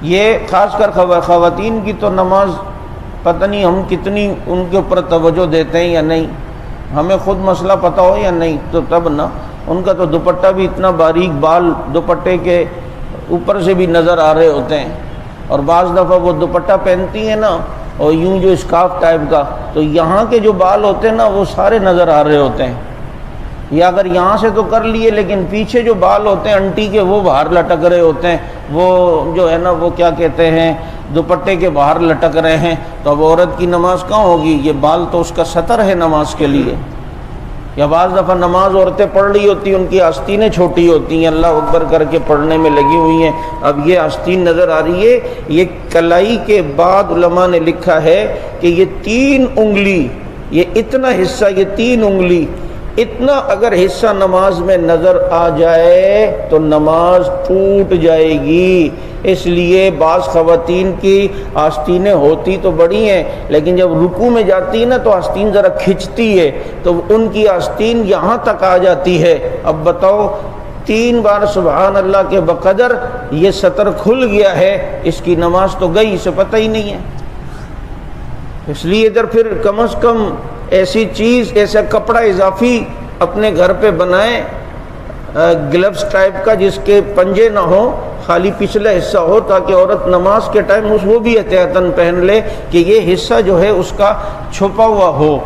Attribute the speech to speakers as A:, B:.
A: یہ خاص کر خواتین کی تو نماز پتہ نہیں ہم کتنی ان کے اوپر توجہ دیتے ہیں یا نہیں، ہمیں خود مسئلہ پتہ ہو یا نہیں تو تب نا، ان کا تو دوپٹہ بھی اتنا باریک، بال دوپٹے کے اوپر سے بھی نظر آ رہے ہوتے ہیں، اور بعض دفعہ وہ دوپٹہ پہنتی ہیں نا اور یوں جو اسکارف ٹائپ کا، تو یہاں کے جو بال ہوتے ہیں نا وہ سارے نظر آ رہے ہوتے ہیں، یا اگر یہاں سے تو کر لیے لیکن پیچھے جو بال ہوتے ہیں انٹی کے وہ باہر لٹک رہے ہوتے ہیں، وہ جو ہے نا وہ کیا کہتے ہیں دوپٹے کے باہر لٹک رہے ہیں، تو اب عورت کی نماز کہاں ہوگی؟ یہ بال تو اس کا سطر ہے نماز کے لیے۔ یا بعض دفعہ نماز عورتیں پڑھ رہی ہوتی ہیں، ان کی آستینیں چھوٹی ہوتی ہیں، اللہ اکبر کر کے پڑھنے میں لگی ہوئی ہیں، اب یہ آستین نظر آ رہی ہے۔ یہ کلائی کے بعد علماء نے لکھا ہے کہ یہ 3 انگلی، یہ اتنا حصہ، یہ 3 انگلی اتنا اگر حصہ نماز میں نظر آ جائے تو نماز ٹوٹ جائے گی۔ اس لیے بعض خواتین کی آستینیں ہوتی تو بڑی ہیں لیکن جب رکوع میں جاتی ہے نا تو آستین ذرا کھنچتی ہے تو ان کی آستین یہاں تک آ جاتی ہے۔ اب بتاؤ 3 بار سبحان اللہ کے بقدر یہ سطر کھل گیا ہے، اس کی نماز تو گئی، اسے پتہ ہی نہیں ہے۔ اس لیے ادھر پھر کم از کم ایسی چیز، ایسا کپڑا اضافی اپنے گھر پہ بنائیں، گلوز ٹائپ کا جس کے پنجے نہ ہوں، خالی پچھلا حصہ ہو، تاکہ عورت نماز کے ٹائم وہ بھی احتیاطاً پہن لے کہ یہ حصہ جو ہے اس کا چھپا ہوا ہو۔